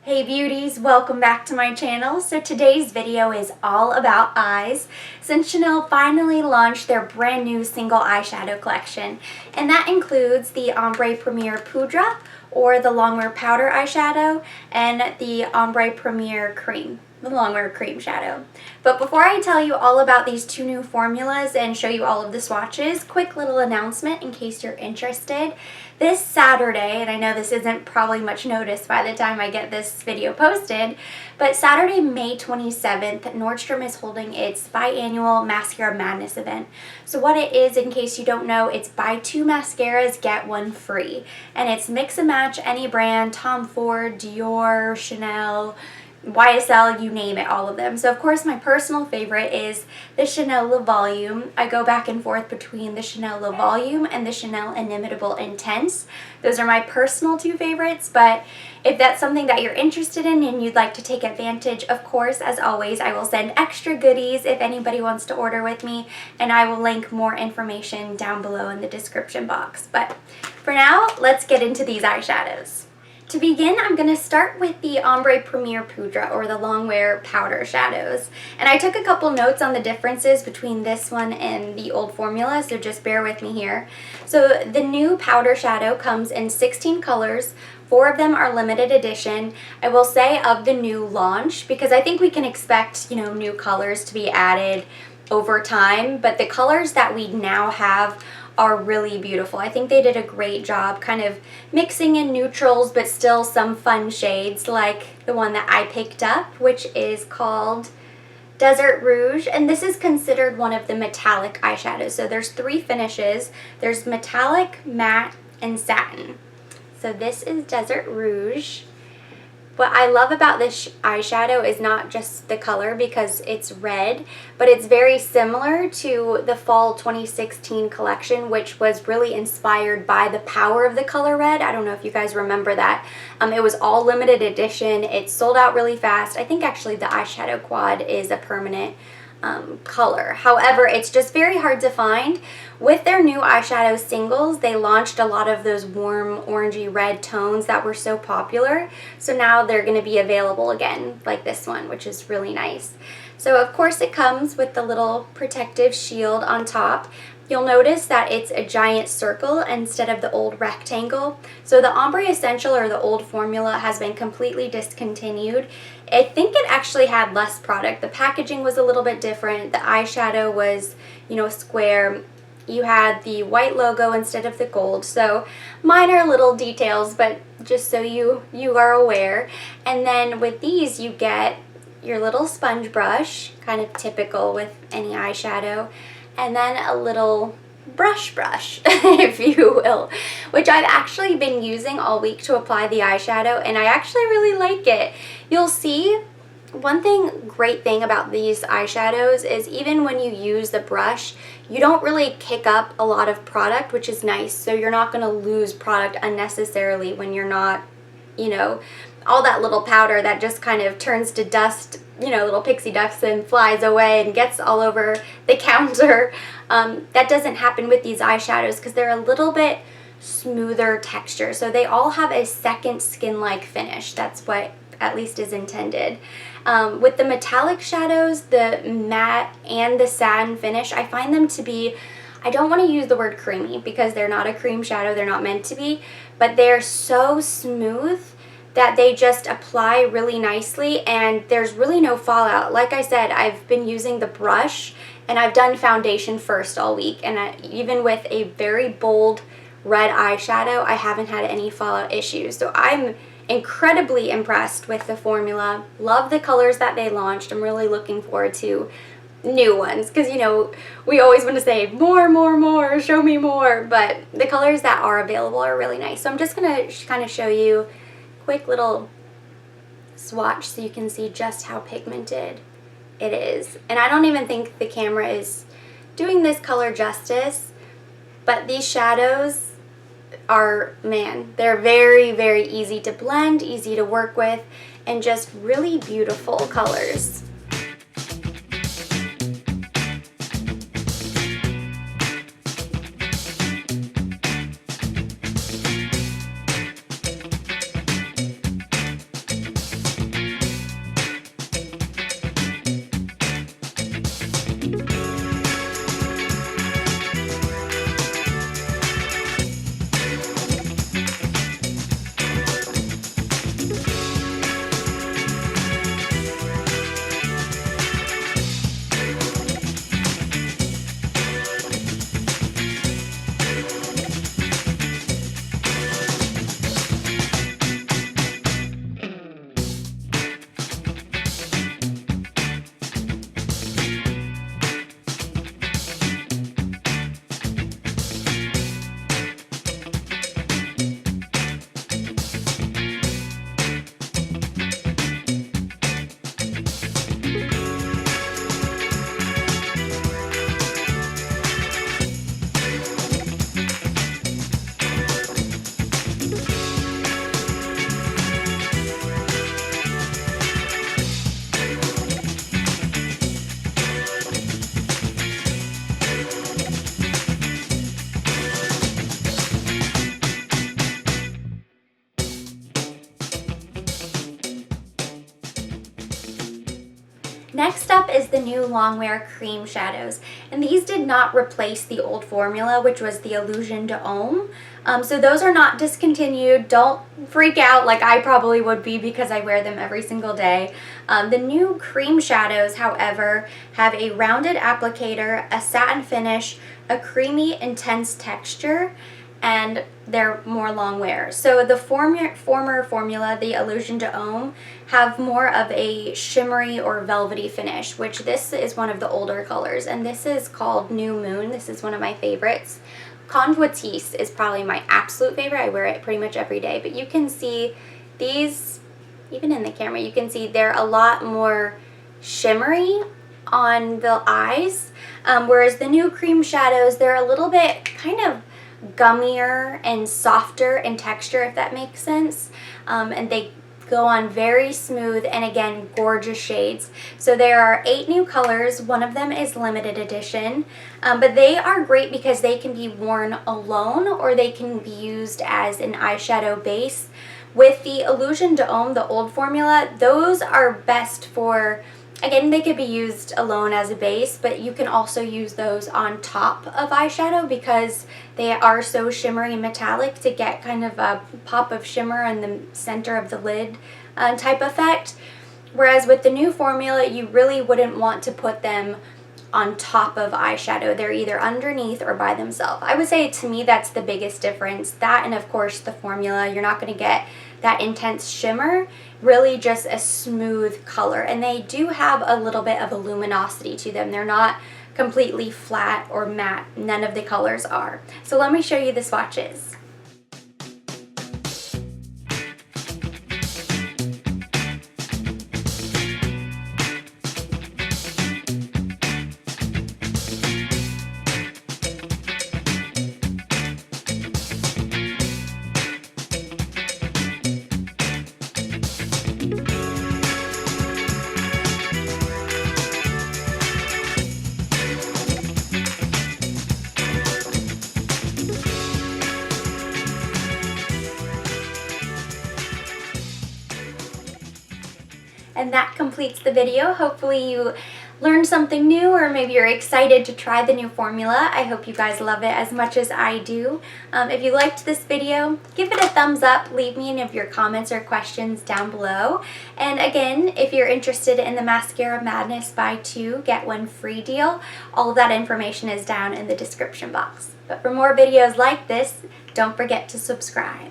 Hey beauties, welcome back to my channel. So today's video is all about eyes, since Chanel finally launched their brand new single eyeshadow collection, and that includes the Ombre Premiere Poudre, or the Longwear Powder eyeshadow, and the Ombre Premiere Cream, the Longwear Cream shadow. But before I tell you all about these two new formulas and show you all of the swatches, quick little announcement in case you're interested. This Saturday, and I know this isn't probably much notice by the time I get this video posted, but Saturday, May 27th, Nordstrom is holding its biannual Mascara Madness event. So what it is, in case you don't know, it's buy two mascaras, get one free. And it's mix and match any brand, Tom Ford, Dior, Chanel, YSL, you name it, all of them. So of course my personal favorite is the Chanel Le Volume. I go back and forth between the Chanel Le Volume and the Chanel Inimitable Intense. Those are my personal two favorites, but if that's something that you're interested in and you'd like to take advantage, of course, as always, I will send extra goodies if anybody wants to order with me, and I will link more information down below in the description box. But for now, let's get into these eyeshadows. To begin, I'm going to start with the Ombre Premiere Poudre, or the Longwear Powder shadows. And I took a couple notes on the differences between this one and the old formula, so just bear with me here. So the new powder shadow comes in 16 colors. 4 of them are limited edition. I will say of the new launch, because I think we can expect, new colors to be added over time, but the colors that we now have are really beautiful. I think they did a great job kind of mixing in neutrals but still some fun shades, like the one that I picked up, which is called Desert Rouge, and this is considered one of the metallic eyeshadows. So there's 3 finishes. There's metallic, matte, and satin. So this is Desert Rouge. What I love about this eyeshadow is not just the color, because it's red, but it's very similar to the fall 2016 collection, which was really inspired by the power of the color red. I don't know if you guys remember that. It was all limited edition. It sold out really fast. I think actually the eyeshadow quad is a permanent color. However, it's just very hard to find. With their new eyeshadow singles, they launched a lot of those warm orangey red tones that were so popular. So now they're going to be available again, like this one, which is really nice. So of course it comes with the little protective shield on top. You'll notice that it's a giant circle instead of the old rectangle. So the Ombre Essential, or the old formula, has been completely discontinued. I think it actually had less product. The packaging was a little bit different. The eyeshadow was, square. You had the white logo instead of the gold. So minor little details, but just so you are aware. And then with these, you get your little sponge brush, kind of typical with any eyeshadow, and then a little brush, if you will, which I've actually been using all week to apply the eyeshadow, and I actually really like it. You'll see, great thing about these eyeshadows is even when you use the brush, you don't really kick up a lot of product, which is nice. So you're not going to lose product unnecessarily when you're not, all that little powder that just kind of turns to dust, little pixie dust, and flies away and gets all over the counter. That doesn't happen with these eyeshadows because they're a little bit smoother texture. So they all have a second skin-like finish. That's what at least is intended. With the metallic shadows, the matte and the satin finish, I find them to be, I don't want to use the word creamy because they're not a cream shadow, they're not meant to be, but they're so smooth that they just apply really nicely, and there's really no fallout. Like I said, I've been using the brush, and I've done foundation first all week, and even with a very bold red eyeshadow, I haven't had any fallout issues. So I'm incredibly impressed with the formula. Love the colors that they launched. I'm really looking forward to new ones, because we always want to say more, show me more, but the colors that are available are really nice. So I'm just going to kind of show you quick little swatch so you can see just how pigmented it is. And I don't even think the camera is doing this color justice, but these shadows are, man, they're very, very easy to blend, easy to work with, and just really beautiful colors. Next up is the new Longwear cream shadows, and these did not replace the old formula, which was the Illusion d'Homme. So those are not discontinued. Don't freak out like I probably would be because I wear them every single day. The new cream shadows, however, have a rounded applicator, a satin finish, a creamy, intense texture, and they're more long wear. So the former formula, the Illusion d'Homme, have more of a shimmery or velvety finish, which this is one of the older colors, and this is called New Moon. This is one of my favorites. Convoitisse is probably my absolute favorite. I wear it pretty much every day, but you can see these, even in the camera, you can see they're a lot more shimmery on the eyes, whereas the new cream shadows, they're a little bit kind of gummier and softer in texture, if that makes sense, and they go on very smooth and again gorgeous shades. So there are 8 new colors. One of them is limited edition, but they are great because they can be worn alone or they can be used as an eyeshadow base. With the Illusion d'Homme, the old formula, those are best for, again, they could be used alone as a base, but you can also use those on top of eyeshadow because they are so shimmery and metallic to get kind of a pop of shimmer in the center of the lid type effect. Whereas with the new formula, you really wouldn't want to put them on top of eyeshadow. They're either underneath or by themselves. I would say, to me, that's the biggest difference. That, and of course the formula, you're not going to get that intense shimmer, really just a smooth color. And they do have a little bit of a luminosity to them. They're not completely flat or matte. None of the colors are. So let me show you the swatches. And that completes the video. Hopefully you learned something new, or maybe you're excited to try the new formula. I hope you guys love it as much as I do. If you liked this video, give it a thumbs up. Leave me any of your comments or questions down below. And again, if you're interested in the Mascara Madness buy 2, get 1 free deal, all of that information is down in the description box. But for more videos like this, don't forget to subscribe.